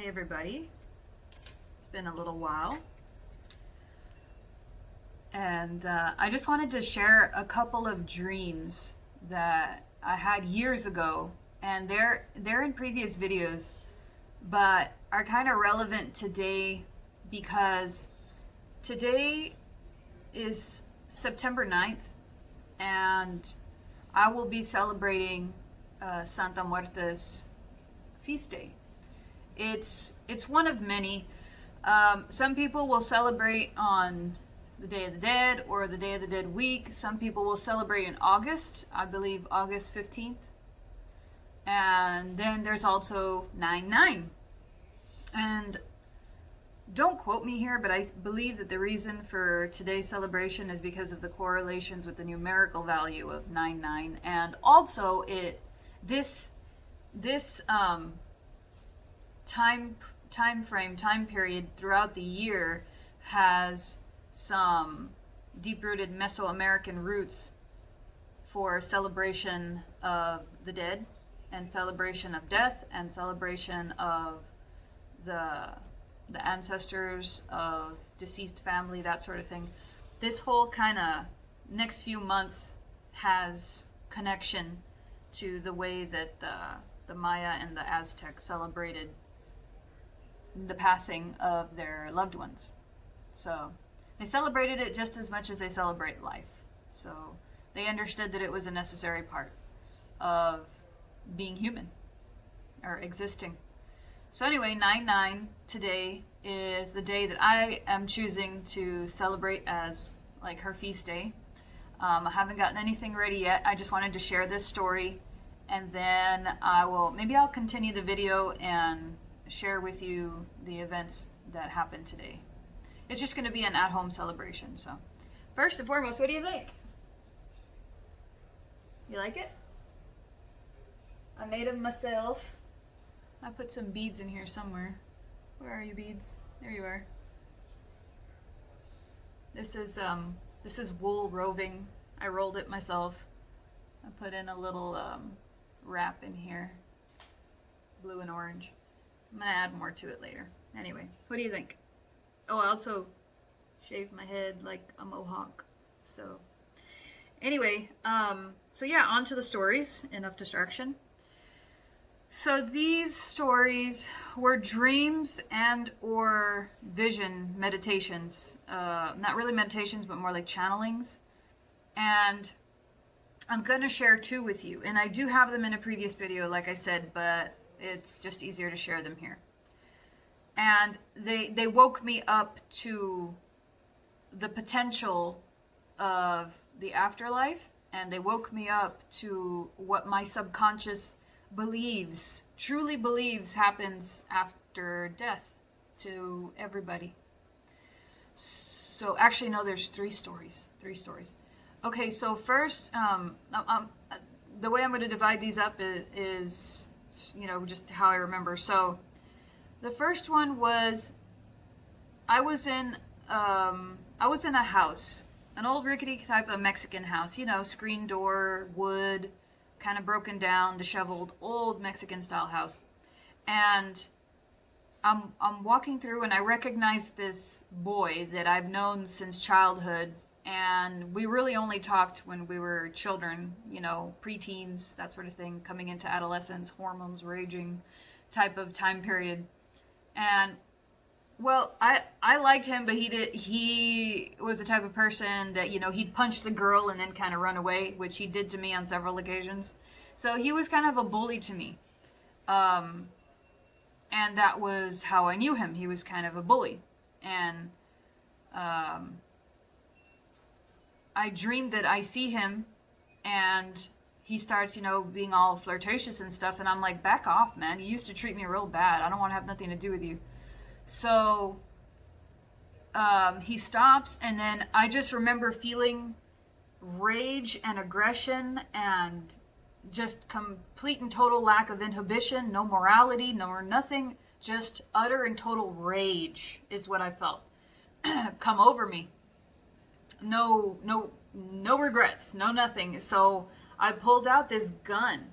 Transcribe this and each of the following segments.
Hey everybody, it's been a little while, and I just wanted to share a couple of dreams that I had years ago, and they're in previous videos, but are kind of relevant today because today is September 9th, and I will be celebrating Santa Muerte's feast day. It's one of many. Some people will celebrate on the Day of the Dead or the Day of the Dead week. Some people will celebrate in August, I believe August 15th. And then there's also 9/9. And don't quote me here, but I believe that the reason for today's celebration is because of the correlations with the numerical value of 9/9, and also this time period throughout the year has some deep-rooted Mesoamerican roots for celebration of the dead and celebration of death and celebration of the ancestors of deceased family, that sort of thing. This whole kind of next few months has connection to the way that the Maya and the Aztecs celebrated the passing of their loved ones. So they celebrated it just as much as they celebrate life. So they understood that it was a necessary part of being human or existing. So anyway, 9/9 today is the day that I am choosing to celebrate as like her feast day. I haven't gotten anything ready yet. I just wanted to share this story, and then I'll continue the video and share with you the events that happened today. It's just going to be an at-home celebration. So first and foremost, what do you think? You like it? I made them myself. I put some beads in here somewhere. Where are you, beads? There you are. This is wool roving. I rolled it myself. I put in a little wrap in here, blue and orange. I'm gonna add more to it later. Anyway, what do you think? Oh, I also shaved my head like a mohawk. So anyway, so yeah, on to the stories. Enough distraction. So these stories were dreams and or vision meditations. Not really meditations, but more like channelings. And I'm going to share two with you. And I do have them in a previous video, like I said, but it's just easier to share them here. And they woke me up to the potential of the afterlife. And they woke me up to what my subconscious truly believes happens after death to everybody. So actually, no, there's three stories. Okay, so first, the way I'm going to divide these up is, just how I remember. So the first one was, I was in a house, an old rickety type of Mexican house, screen door, wood, kind of broken down, disheveled, old Mexican style house. And I'm walking through and I recognize this boy that I've known since childhood, and we really only talked when we were children, preteens, that sort of thing, coming into adolescence, hormones raging type of time period. And well, I liked him, but he was the type of person that, he'd punch the girl and then kind of run away, which he did to me on several occasions. So he was kind of a bully to me. And that was how I knew him. He was kind of a bully. And I dreamed that I see him and he starts, being all flirtatious and stuff. And I'm like, back off, man. You used to treat me real bad. I don't want to have nothing to do with you. So he stops, and then I just remember feeling rage and aggression and just complete and total lack of inhibition, no morality, no nothing, just utter and total rage is what I felt come over me. No regrets, no nothing. So I pulled out this gun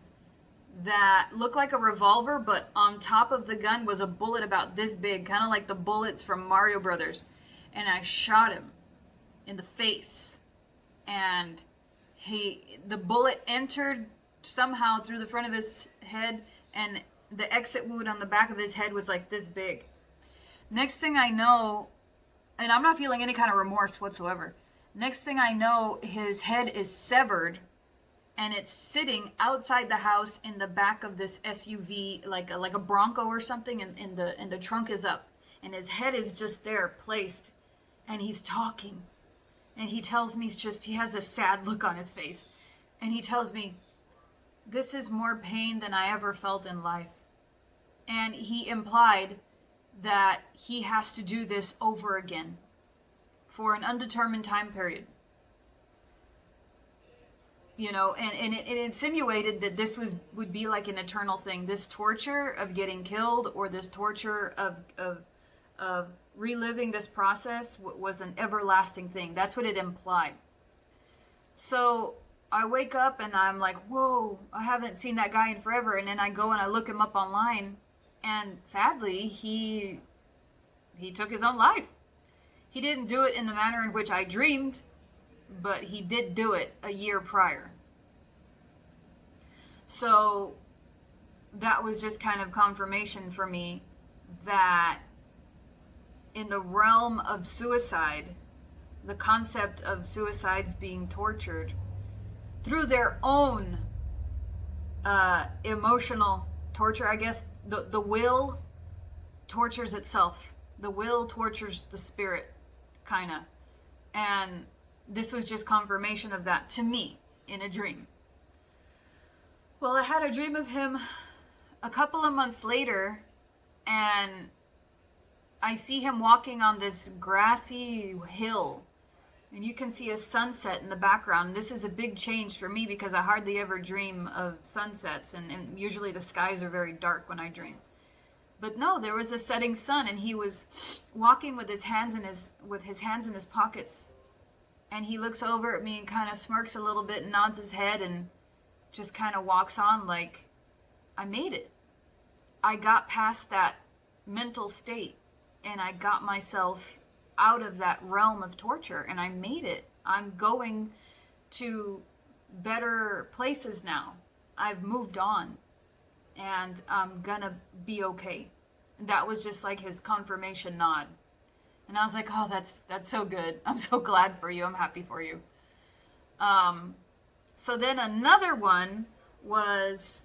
that looked like a revolver, but on top of the gun was a bullet about this big, kind of like the bullets from Mario Brothers. And I shot him in the face. And the bullet entered somehow through the front of his head, and the exit wound on the back of his head was like this big. Next thing I know, and I'm not feeling any kind of remorse whatsoever. Next thing I know, his head is severed, and it's sitting outside the house in the back of this SUV, like a Bronco or something, and the trunk is up, and his head is just there placed, and he's talking, and he tells me he has a sad look on his face, and he tells me, "This is more pain than I ever felt in life," and he implied that he has to do this over again for an undetermined time period. You know, and it insinuated that this would be like an eternal thing. This torture of getting killed, or this torture of reliving this process, was an everlasting thing. That's what it implied. So I wake up and I'm like, whoa, I haven't seen that guy in forever. And then I go and I look him up online, and sadly, he took his own life. He didn't do it in the manner in which I dreamed, but he did do it a year prior. So that was just kind of confirmation for me that in the realm of suicide, the concept of suicides being tortured through their own emotional torture, I guess, the will tortures itself. The will tortures the spirit, kind of. And this was just confirmation of that to me in a dream. Well, I had a dream of him a couple of months later, and I see him walking on this grassy hill, and you can see a sunset in the background. This is a big change for me because I hardly ever dream of sunsets, and usually the skies are very dark when I dream. But no, there was a setting sun, and he was walking with his hands in his pockets. And he looks over at me and kind of smirks a little bit and nods his head and just kind of walks on like, I made it. I got past that mental state, and I got myself out of that realm of torture, and I made it. I'm going to better places now. I've moved on, and I'm gonna be okay. And that was just like his confirmation nod. And I was like, oh, that's so good. I'm so glad for you. I'm happy for you. So then another one was,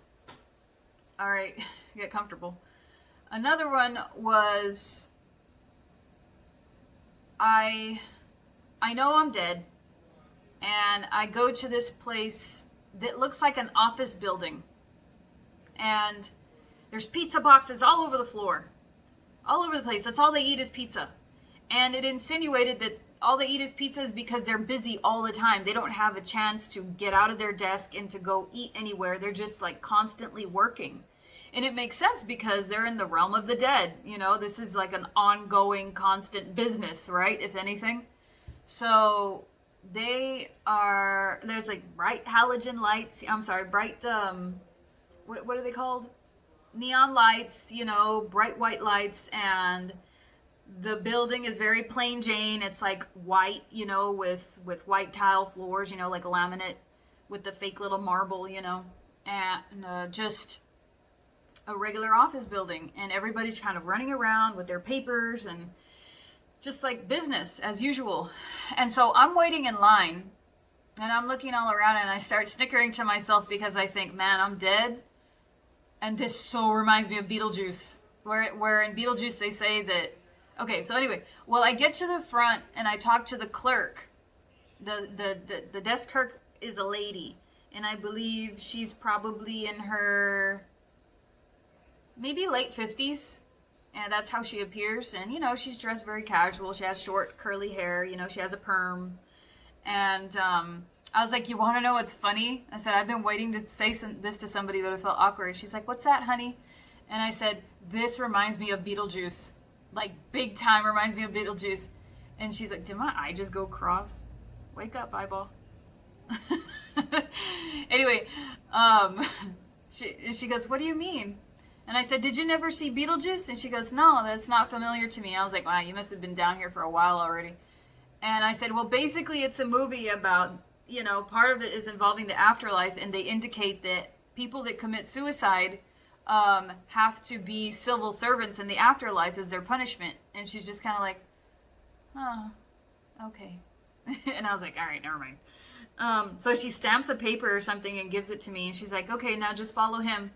all right, get comfortable. Another one was, I know I'm dead, and I go to this place that looks like an office building, and there's pizza boxes all over the floor, all over the place. That's all they eat is pizza. And it insinuated that all they eat is pizza is because they're busy all the time. They don't have a chance to get out of their desk and to go eat anywhere. They're just like constantly working. And it makes sense because they're in the realm of the dead. You know, this is like an ongoing, constant business, right? If anything. So there's like bright halogen lights. I'm sorry, bright, what are they called? Neon lights, you know, bright white lights, and the building is very plain Jane. It's like white, you know, with white tile floors, you know, like laminate with the fake little marble, you know, and just a regular office building. And everybody's kind of running around with their papers and just like business as usual. And so I'm waiting in line, and I'm looking all around, and I start snickering to myself because I think, man, I'm dead. And this so reminds me of Beetlejuice, where in Beetlejuice they say that. Okay, so anyway, well, I get to the front and I talk to the clerk. The desk clerk is a lady, and I believe she's probably in her maybe late 50s, and that's how she appears. And you know, she's dressed very casual. She has short curly hair, you know, she has a perm. And I was like, you want to know what's funny? I said, I've been waiting to say this to somebody, but it felt awkward. She's like, what's that, honey? And I said, this reminds me of Beetlejuice. Like, big time reminds me of Beetlejuice. And she's like, did my eye just go crossed? Wake up, eyeball. Anyway, She goes, what do you mean? And I said, did you never see Beetlejuice? And she goes, no, that's not familiar to me. I was like, wow, you must have been down here for a while already. And I said, well, basically it's a movie about, part of it is involving the afterlife, and they indicate that people that commit suicide have to be civil servants in the afterlife as their punishment. And she's just kind of like, oh, okay. And I was like, all right, never mind. So she stamps a paper or something and gives it to me, and she's like, okay, now just follow him.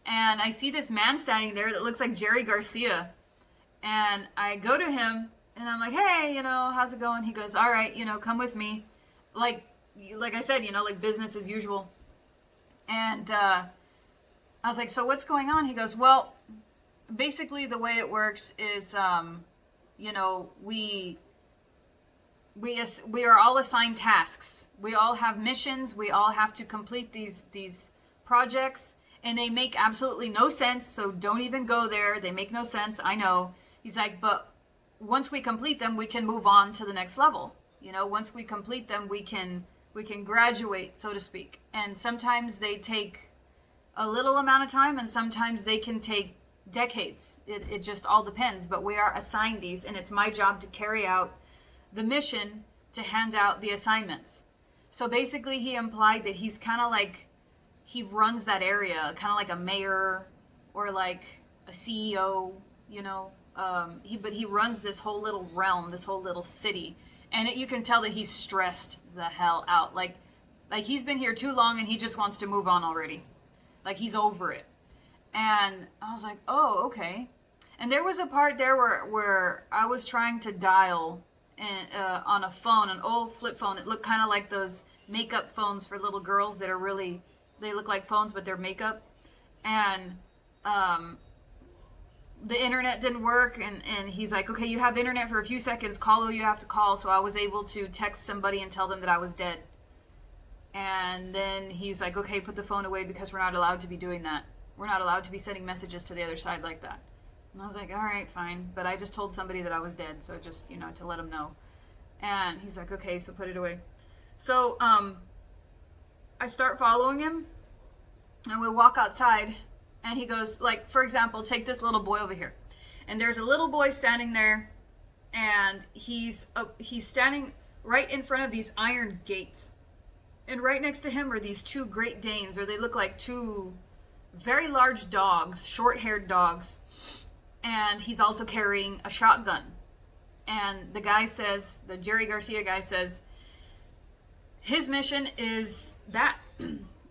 And I see this man standing there that looks like Jerry Garcia. And I go to him, and I'm like, hey, how's it going? He goes, all right, come with me. Like I said, like business as usual. And I was like, so what's going on? He goes, well, basically the way it works is, we are all assigned tasks. We all have missions. We all have to complete these projects, and they make absolutely no sense. So don't even go there. They make no sense. I know. He's like, but once we complete them, we can move on to the next level. Once we complete them, we can graduate, so to speak. And sometimes they take a little amount of time, and sometimes they can take decades. It just all depends. But we are assigned these, and it's my job to carry out the mission to hand out the assignments. So basically he implied that he's kind of like, he runs that area, kind of like a mayor or like a CEO, but he runs this whole little realm, this whole little city. And you can tell that he's stressed the hell out. Like he's been here too long, and he just wants to move on already. Like he's over it. And I was like, oh, okay. And there was a part there where I was trying to dial on a phone, an old flip phone. It looked kind of like those makeup phones for little girls that are really, they look like phones, but they're makeup. And the internet didn't work, and he's like, okay, you have internet for a few seconds, call who you have to call. So I was able to text somebody and tell them that I was dead. And then he's like, okay, put the phone away, because we're not allowed to be doing that. We're not allowed to be sending messages to the other side like that. And I was like, all right, fine. But I just told somebody that I was dead, so just, to let him know. And he's like, okay, so put it away. So I start following him, and we walk outside, and he goes, like, for example, take this little boy over here. And there's a little boy standing there, and he's standing right in front of these iron gates. And right next to him are these two Great Danes, or they look like two very large dogs, short-haired dogs. And he's also carrying a shotgun. And the guy says, the Jerry Garcia guy says, his mission is that.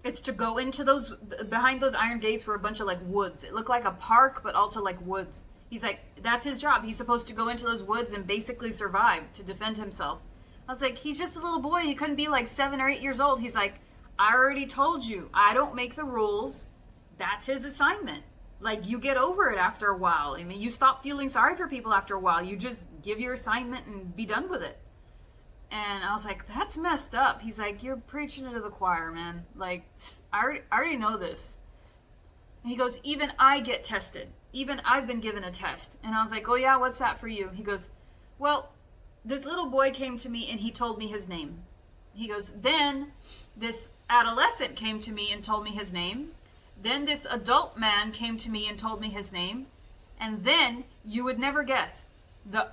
It's to go into behind those iron gates were a bunch of like woods. It looked like a park, but also like woods. He's like, that's his job. He's supposed to go into those woods and basically survive, to defend himself. I was like, he's just a little boy. He couldn't be like 7 or 8 years old. He's like, I already told you, I don't make the rules. That's his assignment. Like, you get over it after a while. I mean, you stop feeling sorry for people after a while. You just give your assignment and be done with it. And I was like, that's messed up. He's like, you're preaching to the choir, man. Like, I already know this. And he goes, even I get tested. Even I've been given a test. And I was like, oh yeah, what's that for you? He goes, well, this little boy came to me and he told me his name. He goes, then this adolescent came to me and told me his name. Then this adult man came to me and told me his name. And then, you would never guess, the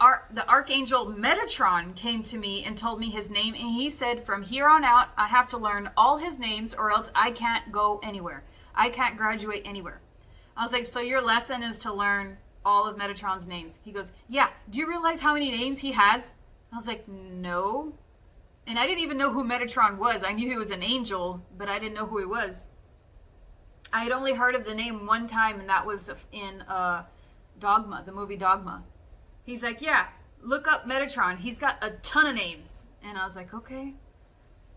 archangel Metatron came to me and told me his name. And he said, from here on out, I have to learn all his names or else I can't go anywhere. I can't graduate anywhere. I was like, so your lesson is to learn all of Metatron's names? He goes, yeah. Do you realize how many names he has? I was like, no. And I didn't even know who Metatron was. I knew he was an angel, but I didn't know who he was. I had only heard of the name one time, and that was in Dogma, the movie Dogma. He's like, yeah, look up Metatron. He's got a ton of names. And I was like, okay.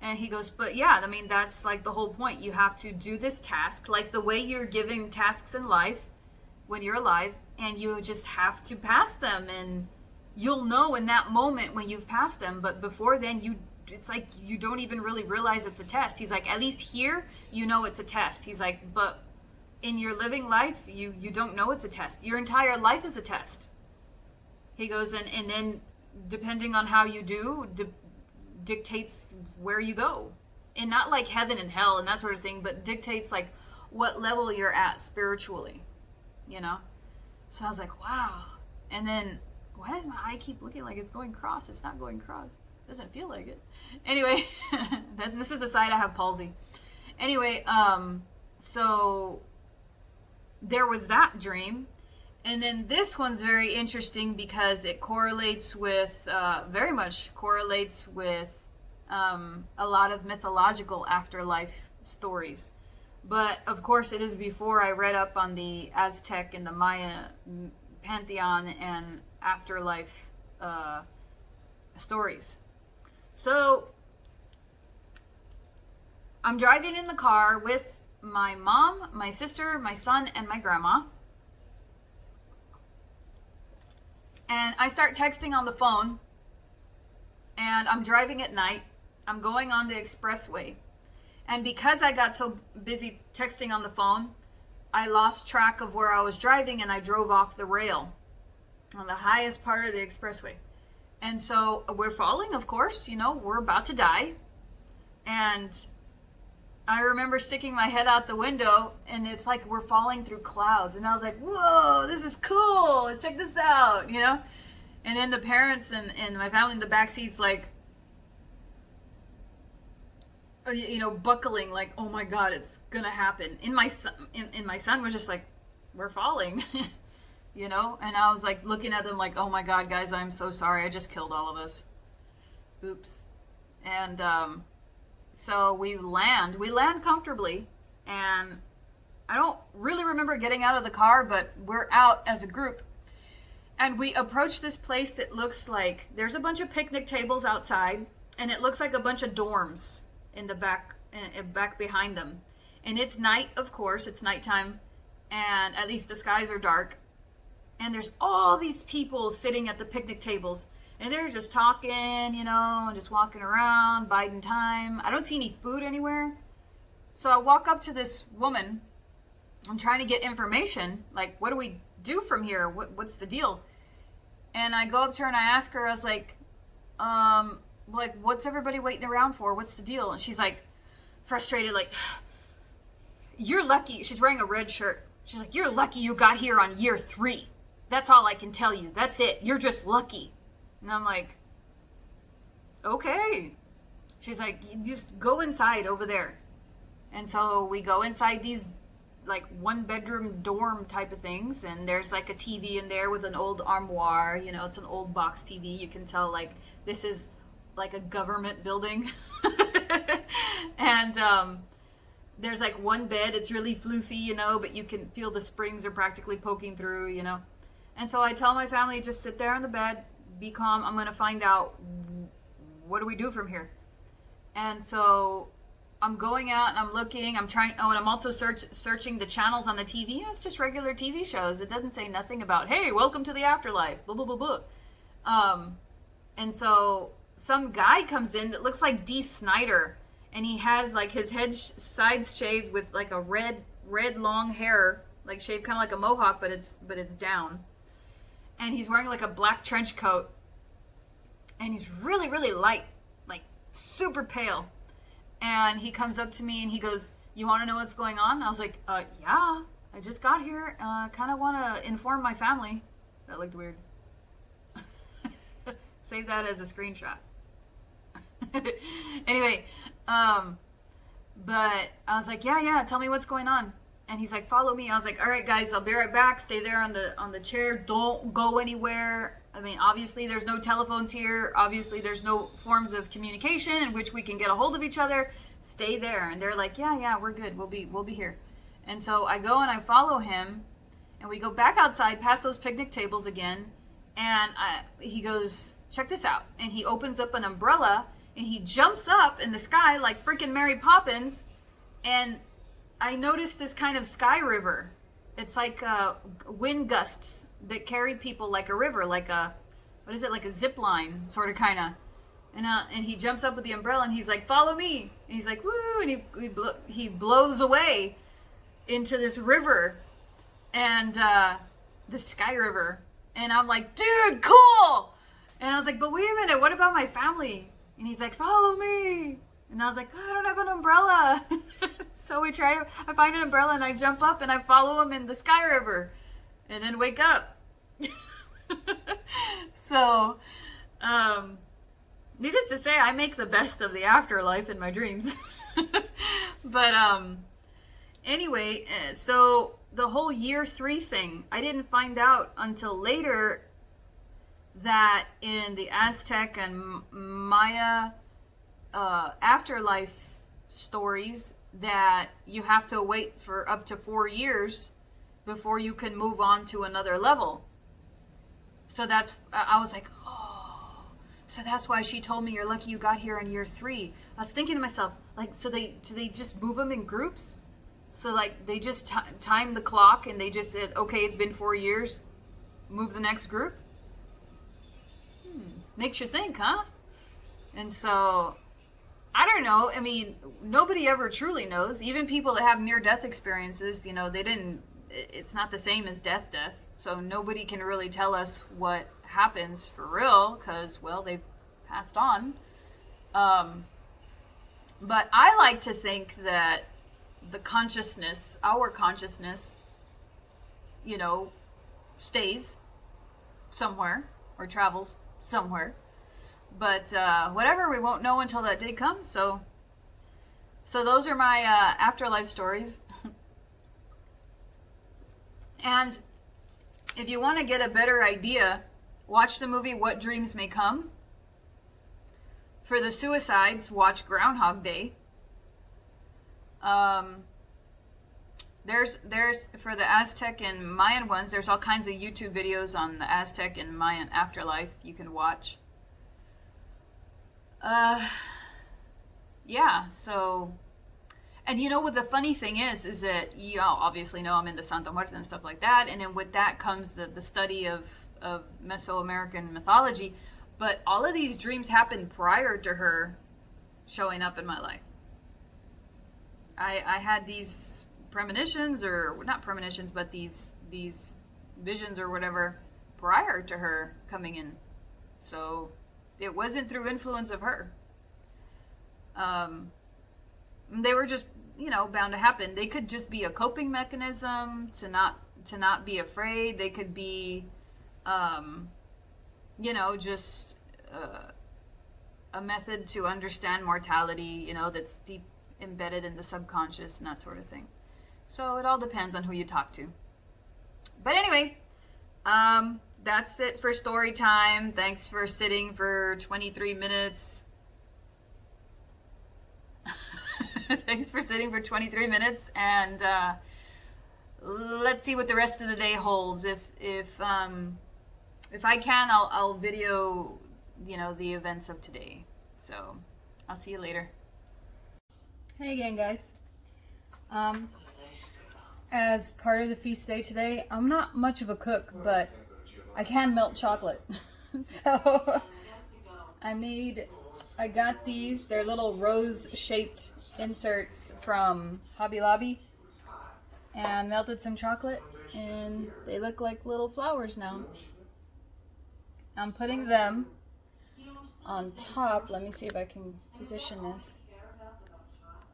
And he goes, but yeah, I mean, that's like the whole point. You have to do this task, like the way you're giving tasks in life when you're alive, and you just have to pass them. And you'll know in that moment when you've passed them, but before then, it's like you don't even really realize it's a test. He's like, at least here, you know it's a test. He's like, but in your living life, you don't know it's a test. Your entire life is a test. He goes, and then depending on how you do, dictates where you go. And not like heaven and hell and that sort of thing, but dictates like what level you're at spiritually, you know? So I was like, wow. And then, why does my eye keep looking like it's going cross? It's not going cross. It doesn't feel like it. Anyway, this is a side I have palsy. Anyway, so there was that dream. And then this one's very interesting because it correlates with, very much correlates with a lot of mythological afterlife stories. But of course, it is before I read up on the Aztec and the Maya pantheon and afterlife stories. So I'm driving in the car with my mom, my sister, my son, and my grandma. And I start texting on the phone, and I'm driving at night. I'm going on the expressway. And because I got so busy texting on the phone, I lost track of where I was driving, and I drove off the rail on the highest part of the expressway. And so we're falling, of course, you know, we're about to die. And I remember sticking my head out the window, and it's like we're falling through clouds. And I was like, whoa, this is cool. Let's check this out, you know? And then the parents and my family in the back seats, like, you know, buckling, like, oh my God, it's gonna happen. And my son was just like, we're falling, you know? And I was like looking at them like, oh my God, guys, I'm so sorry. I just killed all of us. Oops. And, so we land comfortably, and I don't really remember getting out of the car, but we're out as a group, and we approach this place that looks like there's a bunch of picnic tables outside, and it looks like a bunch of dorms in the back behind them. And it's night, of course, it's nighttime, and at least the skies are dark, and there's all these people sitting at the picnic tables. And they're just talking, you know, and just walking around, biding time. I don't see any food anywhere. So I walk up to this woman. I'm trying to get information. Like, what do we do from here? What's the deal? And I go up to her and I ask her, I was like, what's everybody waiting around for? What's the deal? And she's like, frustrated, like, you're lucky. She's wearing a red shirt. She's like, you're lucky you got here on year 3. That's all I can tell you. That's it. You're just lucky. And I'm like, okay. She's like, you just go inside over there. And so we go inside these like 1-bedroom dorm type of things. And there's like a TV in there with an old armoire. You know, it's an old box TV. You can tell like this is like a government building. And there's like one bed. It's really floofy, you know, but you can feel the springs are practically poking through, you know. And so I tell my family, just sit there on the bed. Be calm. I'm going to find out what do we do from here. And so I'm going out and I'm looking. I'm trying. Oh, and I'm also searching the channels on the TV. It's just regular TV shows. It doesn't say nothing about, hey, welcome to the afterlife. Blah, blah, blah, blah. And so some guy comes in that looks like Dee Snider. And he has like his head sides shaved with like a red long hair, like shaved kind of like a mohawk, but it's down. And he's wearing like a black trench coat. And he's really, really light, like super pale. And he comes up to me and he goes, you want to know what's going on? I was like, yeah, I just got here. Kind of want to inform my family. That looked weird. Save that as a screenshot. Anyway, but I was like, yeah, tell me what's going on. And he's like, follow me. I was like, all right, guys, I'll be right back. Stay there on the chair. Don't go anywhere. I mean, obviously there's no telephones here. Obviously there's no forms of communication in which we can get a hold of each other. Stay there. And they're like, yeah, we're good. We'll be here. And so I go and I follow him, and we go back outside past those picnic tables again. And he goes, check this out. And he opens up an umbrella, and he jumps up in the sky like freaking Mary Poppins. And I noticed this kind of sky river. It's like wind gusts that carry people like a river, like a zip line, sort of, kind of. And he jumps up with the umbrella, and he's like, follow me. And he's like, woo, and he blows away into this river, and the sky river. And I'm like, dude, cool. And I was like, but wait a minute, what about my family? And he's like, follow me. And I was like, oh, I don't have an umbrella. So I find an umbrella and I jump up and I follow him in the Sky River and then wake up. So, needless to say, I make the best of the afterlife in my dreams. But, anyway, so the whole year 3 thing, I didn't find out until later that in the Aztec and Maya afterlife stories that you have to wait for up to 4 years before you can move on to another level. So I was like, oh, so that's why she told me you're lucky you got here in year 3. I was thinking to myself, like, do they just move them in groups? So like they just time the clock and they just said, okay, it's been 4 years, move the next group. Makes you think, huh? And so, I don't know. I mean, nobody ever truly knows. Even people that have near-death experiences, it's not the same as death. So nobody can really tell us what happens for real because, well, they've passed on. But I like to think that our consciousness, stays somewhere or travels somewhere. But whatever, we won't know until that day comes. So those are my afterlife stories. And if you want to get a better idea, watch the movie What Dreams May Come. For the suicides, watch Groundhog Day. There's for the Aztec and Mayan ones, there's all kinds of YouTube videos on the Aztec and Mayan afterlife you can watch. Yeah, so, and what the funny thing is that you all obviously know I'm into Santa Muerte and stuff like that, and then with that comes the study of Mesoamerican mythology, but all of these dreams happened prior to her showing up in my life. I had these premonitions, or not premonitions, but these visions or whatever prior to her coming in. So it wasn't through influence of her. They were just, bound to happen. They could just be a coping mechanism to not be afraid. They could be, just a method to understand mortality, that's deep embedded in the subconscious and that sort of thing. So it all depends on who you talk to. But anyway, that's it for story time. Thanks for sitting for 23 minutes. Thanks for sitting for 23 minutes, and let's see what the rest of the day holds. If I can, I'll video, the events of today. So I'll see you later. Hey again, guys. As part of the feast day today, I'm not much of a cook, but I can melt chocolate. So I got these. They're little rose-shaped inserts from Hobby Lobby, and melted some chocolate, and they look like little flowers now. I'm putting them on top, let me see if I can position this,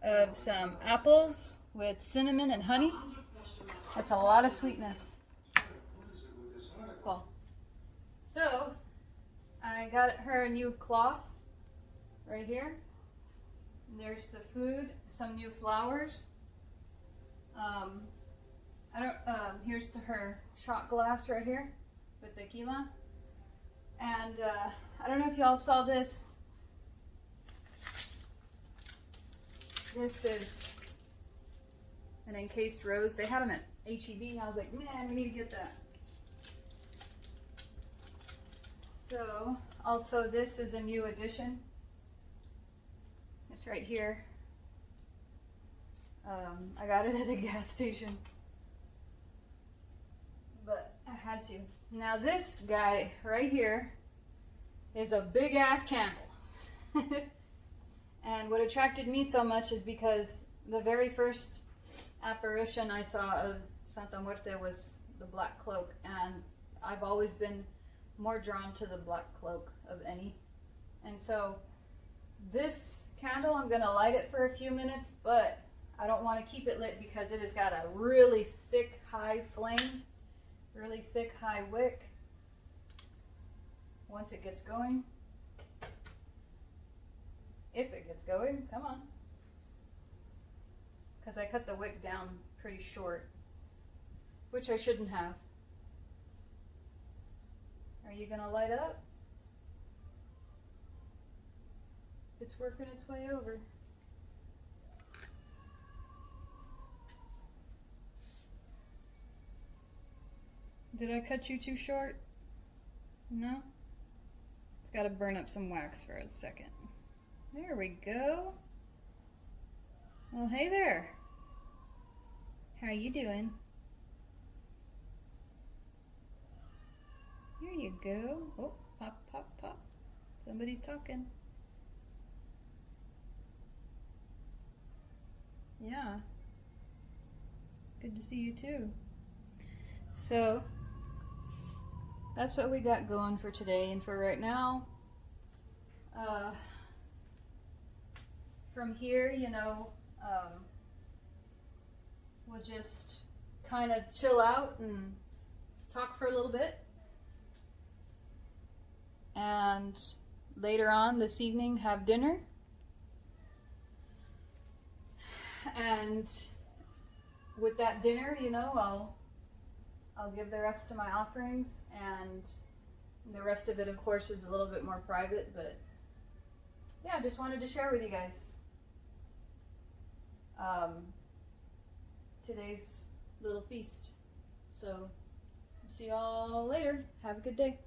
of some apples with cinnamon and honey. That's a lot of sweetness. Cool. So I got her a new cloth right here. There's the food, some new flowers. Here's to her shot glass right here with tequila. And I don't know if y'all saw this. This is an encased rose. They had them at H-E-B. I was like, man, we need to get that. So, also this is a new addition. It's right here. I got it at the gas station, but I had to. Now this guy right here is a big ass candle. And what attracted me so much is because the very first apparition I saw of Santa Muerte was the black cloak, and I've always been more drawn to the black cloak of any. And so This candle, I'm gonna light it for a few minutes, but I don't want to keep it lit because it has got a really thick, high flame, really thick, high wick. Once it gets going, if it gets going, come on. Because I cut the wick down pretty short, which I shouldn't have. Are you gonna light up? It's working its way over. Did I cut you too short? No? It's got to burn up some wax for a second. There we go. Well, hey there. How you doing? There you go. Oh, pop, pop, pop. Somebody's talking. Yeah. Good to see you too. So, that's what we got going for today and for right now. From here, you know, we'll just kind of chill out and talk for a little bit. And later on this evening, have dinner. And with that dinner, you know, I'll give the rest to my offerings, and the rest of it, of course, is a little bit more private, but yeah, just wanted to share with you guys today's little feast. So, see y'all later. Have a good day.